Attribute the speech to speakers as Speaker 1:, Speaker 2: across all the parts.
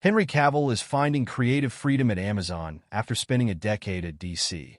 Speaker 1: Henry Cavill is finding creative freedom at Amazon after spending a decade at DC.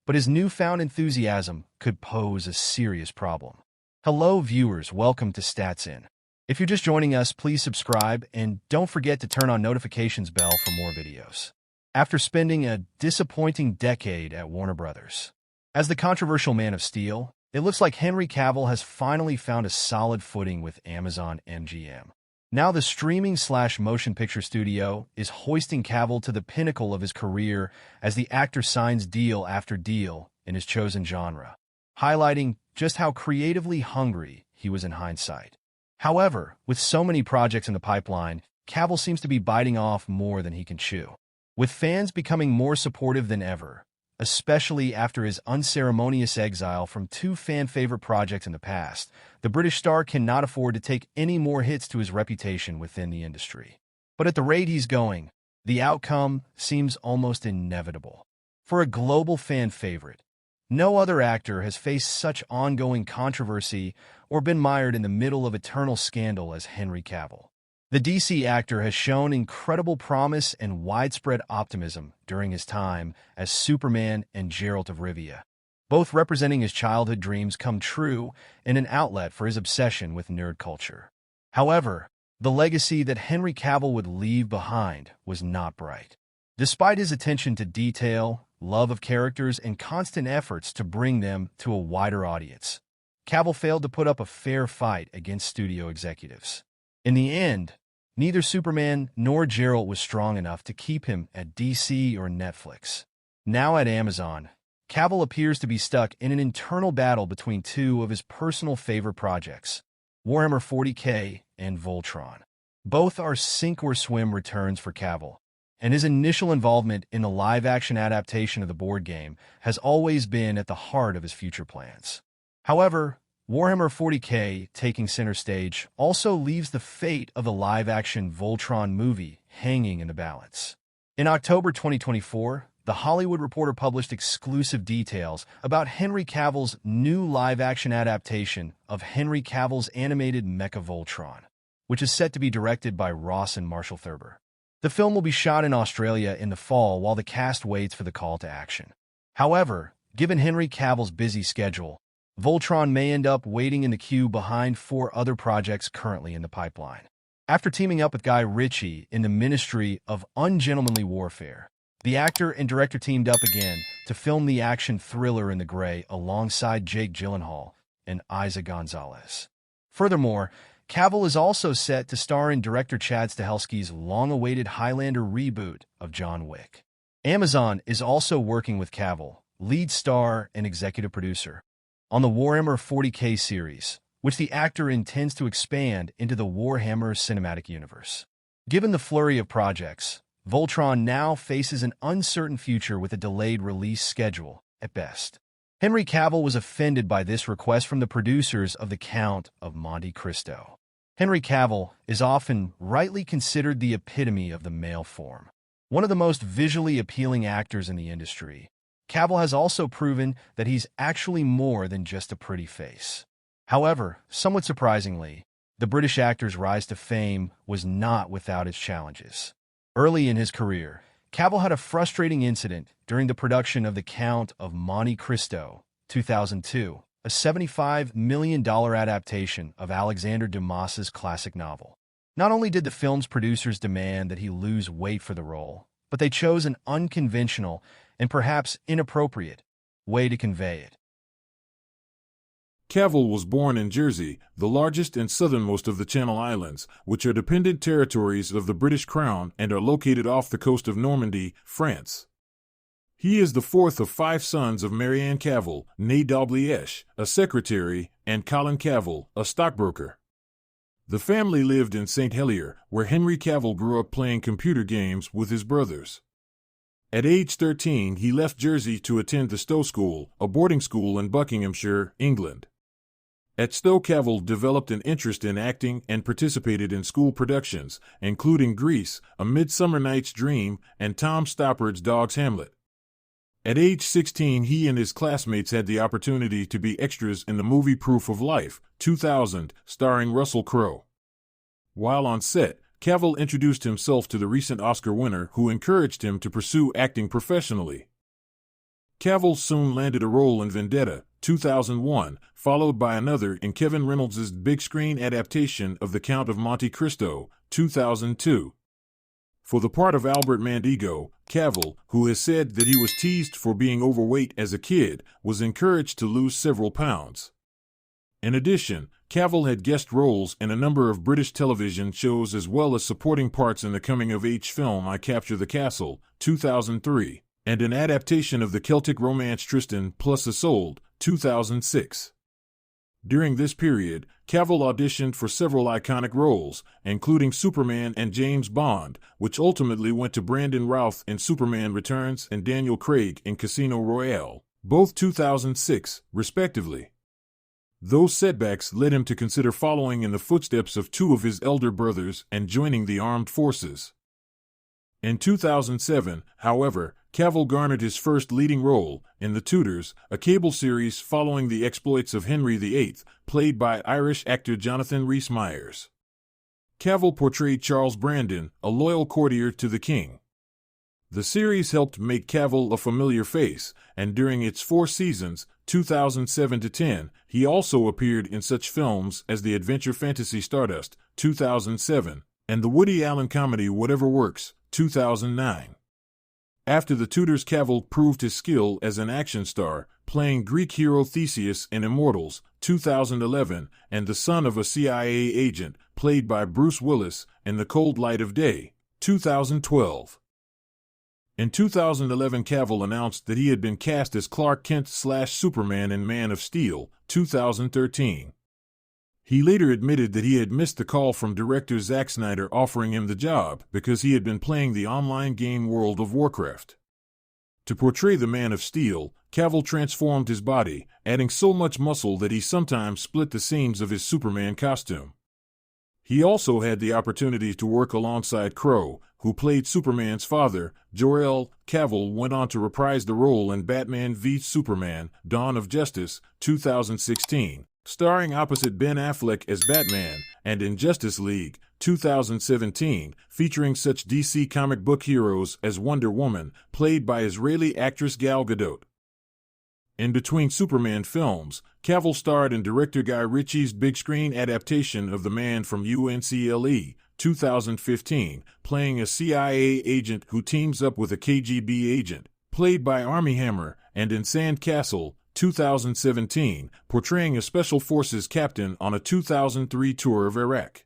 Speaker 1: But his newfound enthusiasm could pose a serious problem. Hello viewers, welcome to Stats In. If you're just joining us, please subscribe and don't forget to turn on notifications bell for more videos. After spending a disappointing decade at Warner Brothers. As the controversial Man of Steel, it looks like Henry Cavill has finally found a solid footing with Amazon MGM. Now the streaming/motion picture studio is hoisting Cavill to the pinnacle of his career as the actor signs deal after deal in his chosen genre, highlighting just how creatively hungry he was in hindsight. However, with so many projects in the pipeline, Cavill seems to be biting off more than he can chew. With fans becoming more supportive than ever, especially after his unceremonious exile from two fan-favorite projects in the past, the British star cannot afford to take any more hits to his reputation within the industry. But at the rate he's going, the outcome seems almost inevitable. For a global fan favorite, no other actor has faced such ongoing controversy or been mired in the middle of eternal scandal as Henry Cavill. The DC actor has shown incredible promise and widespread optimism during his time as Superman and Geralt of Rivia, both representing his childhood dreams come true and an outlet for his obsession with nerd culture. However, the legacy that Henry Cavill would leave behind was not bright. Despite his attention to detail, love of characters, and constant efforts to bring them to a wider audience, Cavill failed to put up a fair fight against studio executives. In the end, neither Superman nor Geralt was strong enough to keep him at DC or Netflix. Now at Amazon, Cavill appears to be stuck in an internal battle between two of his personal favorite projects, Warhammer 40K and Voltron. Both are sink-or-swim returns for Cavill, and his initial involvement in the live-action adaptation of the board game has always been at the heart of his future plans. However, Warhammer 40K taking center stage also leaves the fate of the live-action Voltron movie hanging in the balance. In October 2024, The Hollywood Reporter published exclusive details about Henry Cavill's new live-action adaptation of Henry Cavill's animated Mecha Voltron, which is set to be directed by Ross and Marshall Thurber. The film will be shot in Australia in the fall while the cast waits for the call to action. However, given Henry Cavill's busy schedule, Voltron may end up waiting in the queue behind four other projects currently in the pipeline. After teaming up with Guy Ritchie in the Ministry of Ungentlemanly Warfare, the actor and director teamed up again to film the action thriller In the Grey alongside Jake Gyllenhaal and Isa Gonzalez. Furthermore, Cavill is also set to star in director Chad Stahelski's long-awaited Highlander reboot of John Wick. Amazon is also working with Cavill, lead star and executive producer, on the Warhammer 40K series, which the actor intends to expand into the Warhammer cinematic universe. Given the flurry of projects, Voltron now faces an uncertain future with a delayed release schedule, at best. Henry Cavill was offended by this request from the producers of The Count of Monte Cristo. Henry Cavill is often rightly considered the epitome of the male form, one of the most visually appealing actors in the industry. Cavill has also proven that he's actually more than just a pretty face. However, somewhat surprisingly, the British actor's rise to fame was not without its challenges. Early in his career, Cavill had a frustrating incident during the production of The Count of Monte Cristo, 2002, a $75 million adaptation of Alexander Dumas's classic novel. Not only did the film's producers demand that he lose weight for the role, but they chose an unconventional and perhaps inappropriate way to convey it.
Speaker 2: Cavill was born in Jersey, the largest and southernmost of the Channel Islands, which are dependent territories of the British Crown and are located off the coast of Normandy, France. He is the fourth of five sons of Marianne Cavill, née Dalglish, a secretary, and Colin Cavill, a stockbroker. The family lived in St. Helier, where Henry Cavill grew up playing computer games with his brothers. At age 13, he left Jersey to attend the Stowe School, a boarding school in Buckinghamshire, England. At Stowe, Cavill developed an interest in acting and participated in school productions, including Grease, A Midsummer Night's Dream, and Tom Stoppard's Dog's Hamlet. At age 16, he and his classmates had the opportunity to be extras in the movie Proof of Life, 2000, starring Russell Crowe. While on set, Cavill introduced himself to the recent Oscar winner, who encouraged him to pursue acting professionally. Cavill soon landed a role in Vendetta, 2001, followed by another in Kevin Reynolds' big-screen adaptation of The Count of Monte Cristo, 2002. For the part of Albert Mandigo, Cavill, who has said that he was teased for being overweight as a kid, was encouraged to lose several pounds. In addition, Cavill had guest roles in a number of British television shows as well as supporting parts in the coming-of-age film I Capture the Castle, 2003, and an adaptation of the Celtic romance Tristan plus Isolde, 2006. During this period, Cavill auditioned for several iconic roles, including Superman and James Bond, which ultimately went to Brandon Routh in Superman Returns and Daniel Craig in Casino Royale, both 2006, respectively. Those setbacks led him to consider following in the footsteps of two of his elder brothers and joining the armed forces. In 2007, however, Cavill garnered his first leading role in The Tudors, a cable series following the exploits of Henry VIII, played by Irish actor Jonathan Rhys-Meyers. Cavill portrayed Charles Brandon, a loyal courtier to the king. The series helped make Cavill a familiar face, and during its 4 seasons, 2007 to 10, he also appeared in such films as the adventure fantasy Stardust, 2007, and the Woody Allen comedy Whatever Works, 2009. After The Tudors, Cavill proved his skill as an action star, playing Greek hero Theseus in Immortals, 2011, and the son of a CIA agent, played by Bruce Willis, in The Cold Light of Day, 2012. In 2011, Cavill announced that he had been cast as Clark Kent/Superman in Man of Steel, 2013. He later admitted that he had missed the call from director Zack Snyder offering him the job because he had been playing the online game World of Warcraft. To portray the Man of Steel, Cavill transformed his body, adding so much muscle that he sometimes split the seams of his Superman costume. He also had the opportunity to work alongside Crow, who played Superman's father. Jor-El. Cavill went on to reprise the role in Batman v Superman, Dawn of Justice, 2016, starring opposite Ben Affleck as Batman, and in Justice League, 2017, featuring such DC comic book heroes as Wonder Woman, played by Israeli actress Gal Gadot. In between Superman films, Cavill starred in director Guy Ritchie's big-screen adaptation of The Man from UNCLE, 2015, playing a CIA agent who teams up with a KGB agent, played by Armie Hammer, and in Sand Castle, 2017, portraying a Special Forces captain on a 2003 tour of Iraq.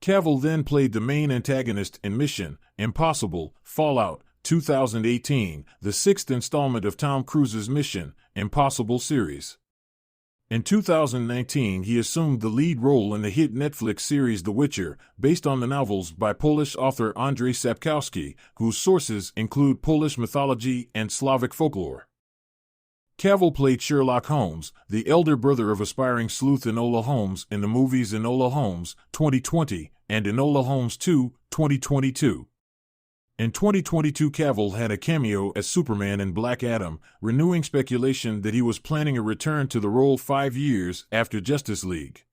Speaker 2: Cavill then played the main antagonist in Mission Impossible Fallout, 2018, the 6th installment of Tom Cruise's Mission Impossible series. In 2019, he assumed the lead role in the hit Netflix series The Witcher, based on the novels by Polish author Andrzej Sapkowski, whose sources include Polish mythology and Slavic folklore. Cavill played Sherlock Holmes, the elder brother of aspiring sleuth Enola Holmes in the movies Enola Holmes, 2020, and Enola Holmes 2, 2022. In 2022, Cavill had a cameo as Superman in Black Adam, renewing speculation that he was planning a return to the role 5 years after Justice League.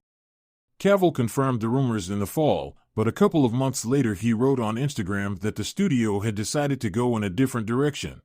Speaker 2: Cavill confirmed the rumors in the fall, but a couple of months later he wrote on Instagram that the studio had decided to go in a different direction.